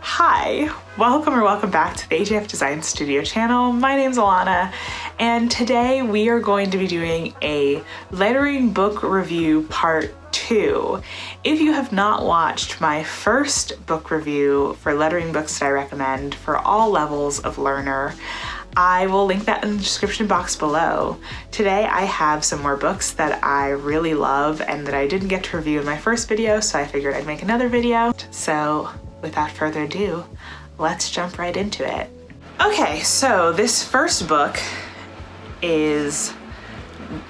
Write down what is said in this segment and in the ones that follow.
Hi, welcome back to the AJF Design Studio channel. My name's Alana, and today we are going to be doing a lettering book review part 2. If you have not watched my first book review for lettering books that I recommend for all levels of learner, I will link that in the description box below. Today I have some more books that I really love and that I didn't get to review in my first video, so I figured I'd make another video. So without further ado, let's jump right into it. Okay, so this first book is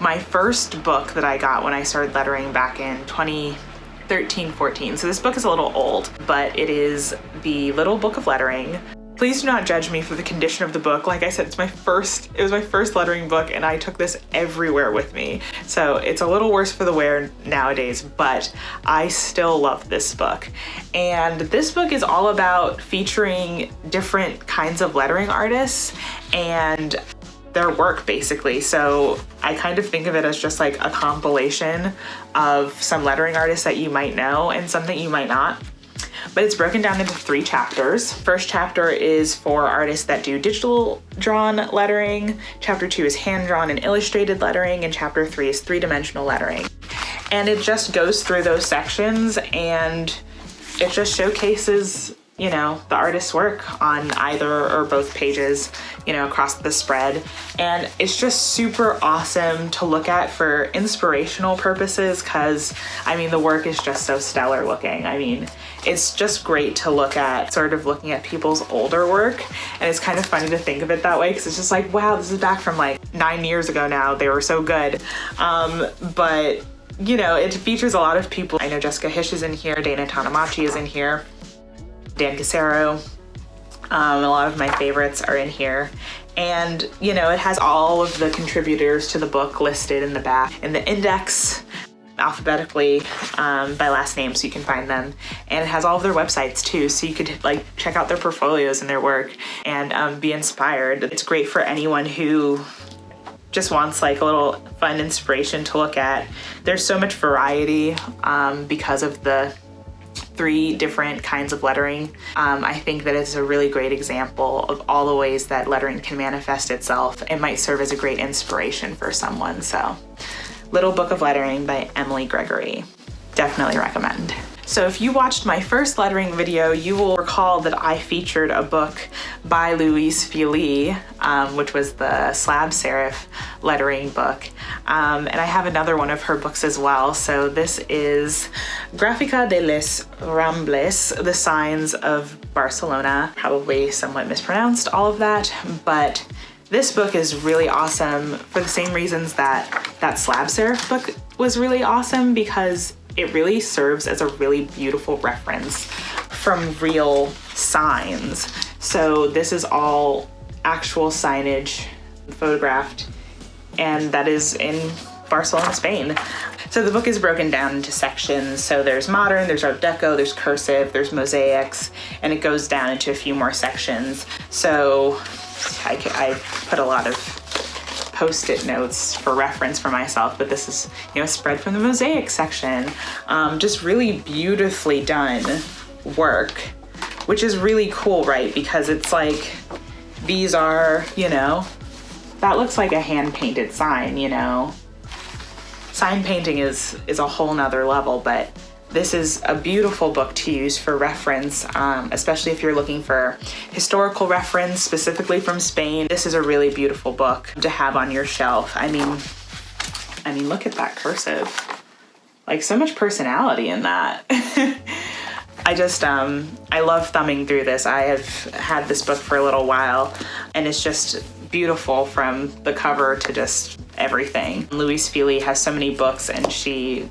my first book that I got when I started lettering back in 2013-14. So this book is a little old, but it is The Little Book of Lettering. Please do not judge me for the condition of the book. Like I said, it was my first lettering book and I took this everywhere with me. So it's a little worse for the wear nowadays, but I still love this book. And this book is all about featuring different kinds of lettering artists and their work basically. So I kind of think of it as just like a compilation of some lettering artists that you might know and some that you might not. But it's broken down into 3 chapters. First chapter is for artists that do digital drawn lettering. Chapter 2 is hand-drawn and illustrated lettering, and chapter 3 is 3-dimensional lettering. And it just goes through those sections and it just showcases, you know, the artist's work on either or both pages, you know, across the spread. And it's just super awesome to look at for inspirational purposes because, I mean, the work is just so stellar looking. I mean, it's just great to look at, sort of looking at people's older work. And it's kind of funny to think of it that way because it's just like, wow, this is back from like 9 years ago now. They were so good. But, you know, it features a lot of people. I know Jessica Hish is in here, Dana Tanamachi is in here, Dan Casero. A lot of my favorites are in here. And, you know, it has all of the contributors to the book listed in the back in the index, alphabetically by last name, so you can find them. And it has all of their websites too, so you could like check out their portfolios and their work and be inspired. It's great for anyone who just wants like a little fun inspiration to look at. There's so much variety because of the 3 different kinds of lettering. I think that it's a really great example of all the ways that lettering can manifest itself. It might serve as a great inspiration for someone. So, Little Book of Lettering by Emily Gregory. Definitely recommend. So if you watched my first lettering video, you will recall that I featured a book by Louise Fili, which was the slab serif lettering book. And I have another one of her books as well. So this is Graficas de les Rambles, The Signs of Barcelona. Probably somewhat mispronounced all of that, but this book is really awesome for the same reasons that that slab serif book was really awesome, because it really serves as a really beautiful reference from real signs. So this is all actual signage photographed, and that is in Barcelona, Spain. So the book is broken down into sections. So there's modern, there's Art Deco, there's cursive, there's mosaics, and it goes down into a few more sections. So I put a lot of post-it notes for reference for myself, but this is, you know, spread from the mosaic section. Just really beautifully done work, which is really cool, right? Because it's like, these are, you know, that looks like a hand-painted sign, you know. Sign painting is a whole nother level, but this is a beautiful book to use for reference, especially if you're looking for historical reference, specifically from Spain. This is a really beautiful book to have on your shelf. I mean, look at that cursive. Like, so much personality in that. I love thumbing through this. I have had this book for a little while, and it's just beautiful from the cover to just everything. Louise Fili has so many books, and she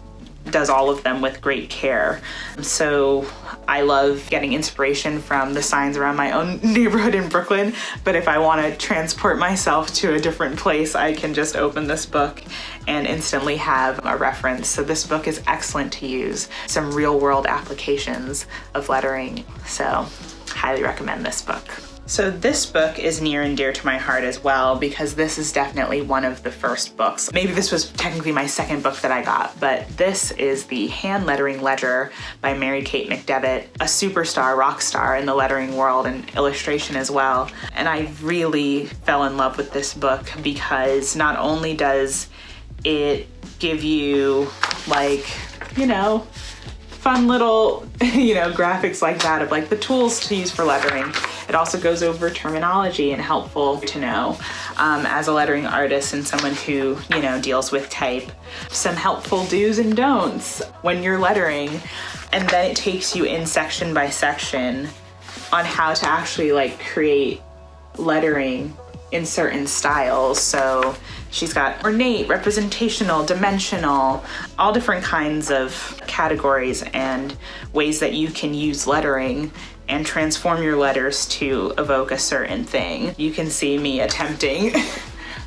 does all of them with great care. So I love getting inspiration from the signs around my own neighborhood in Brooklyn, but if I want to transport myself to a different place, I can just open this book and instantly have a reference. So this book is excellent to use some real world applications of lettering. So highly recommend this book. So this book is near and dear to my heart as well, because this is definitely one of the first books. Maybe this was technically my second book that I got, but this is the Hand Lettering Ledger by Mary Kate McDevitt, a superstar, rock star in the lettering world and illustration as well. And I really fell in love with this book because not only does it give you, like, you know, fun little, you know, graphics like that of like the tools to use for lettering. It also goes over terminology and helpful to know as a lettering artist and someone who, you know, deals with type. Some helpful do's and don'ts when you're lettering. And then it takes you in section by section on how to actually like create lettering in certain styles. So she's got ornate, representational, dimensional, all different kinds of categories and ways that you can use lettering and transform your letters to evoke a certain thing. You can see me attempting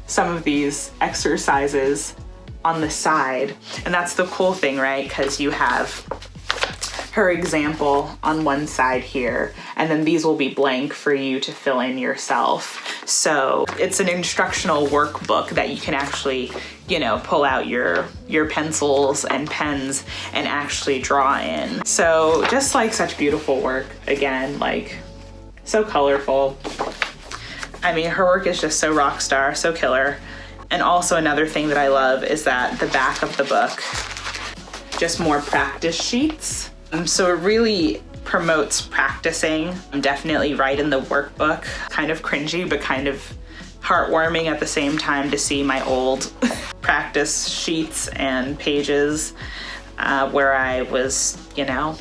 some of these exercises on the side. And that's the cool thing, right? Because you have her example on one side here, and then these will be blank for you to fill in yourself. So it's an instructional workbook that you can actually, you know, pull out your pencils and pens and actually draw in. So just like such beautiful work, again, like so colorful. I mean, her work is just so rock star, so killer. And also another thing that I love is that the back of the book, just more practice sheets. So it really promotes practicing. I'm definitely right in the workbook. Kind of cringy, but kind of heartwarming at the same time to see my old practice sheets and pages where I was, you know,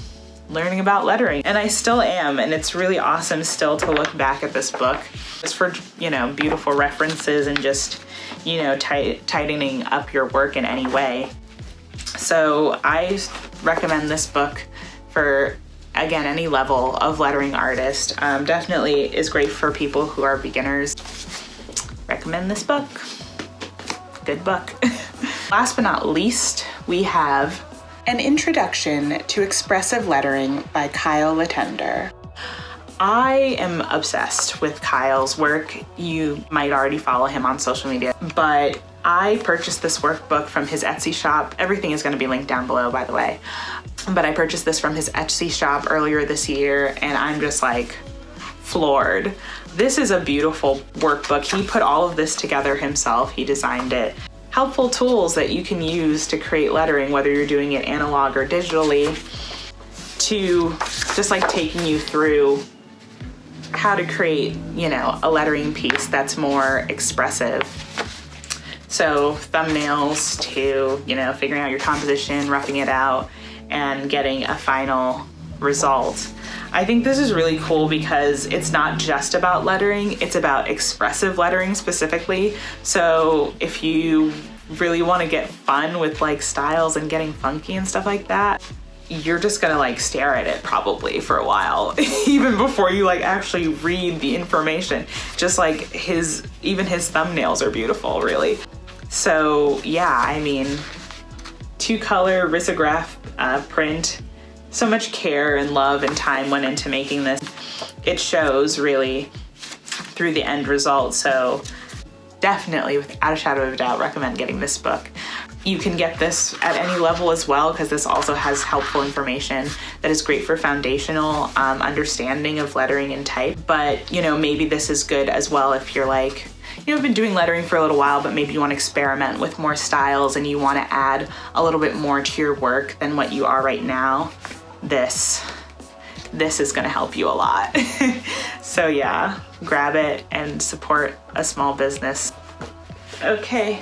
learning about lettering. And I still am, and it's really awesome still to look back at this book just for, you know, beautiful references and just, you know, tightening up your work in any way. So I recommend this book for, again, any level of lettering artist. Definitely is great for people who are beginners. Recommend this book. Good book. Last but not least, we have An Introduction to Expressive Lettering by Kyle Letendre. I am obsessed with Kyle's work. You might already follow him on social media, but I purchased this workbook from his Etsy shop. Everything is going to be linked down below, by the way. But I purchased this from his Etsy shop earlier this year, and I'm just like floored. This is a beautiful workbook. He put all of this together himself. He designed it. Helpful tools that you can use to create lettering, whether you're doing it analog or digitally, to just like taking you through how to create, you know, a lettering piece that's more expressive. So thumbnails to, you know, figuring out your composition, roughing it out, and getting a final result. I think this is really cool because it's not just about lettering, it's about expressive lettering specifically. So if you really want to get fun with like styles and getting funky and stuff like that, you're just gonna like stare at it probably for a while, even before you like actually read the information. Just like even his thumbnails are beautiful, really. So yeah, I mean, 2-color risograph print. So much care and love and time went into making this. It shows really through the end result. So definitely, without a shadow of a doubt, recommend getting this book. You can get this at any level as well, because this also has helpful information that is great for foundational understanding of lettering and type. But, you know, maybe this is good as well if you're like, you've been doing lettering for a little while, but maybe you want to experiment with more styles and you want to add a little bit more to your work than what you are right now. This is going to help you a lot. So yeah, grab it and support a small business. Okay,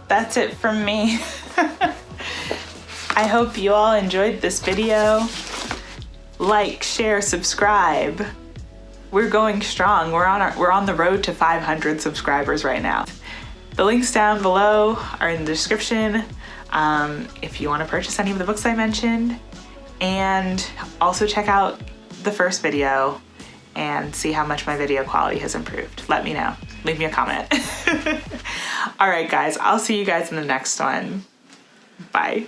that's it from me. I hope you all enjoyed this video. Like, share, subscribe. We're going strong. We're on the road to 500 subscribers right now. The links down below are in the description if you want to purchase any of the books I mentioned. And also check out the first video and see how much my video quality has improved. Let me know. Leave me a comment. All right, guys, I'll see you guys in the next one. Bye.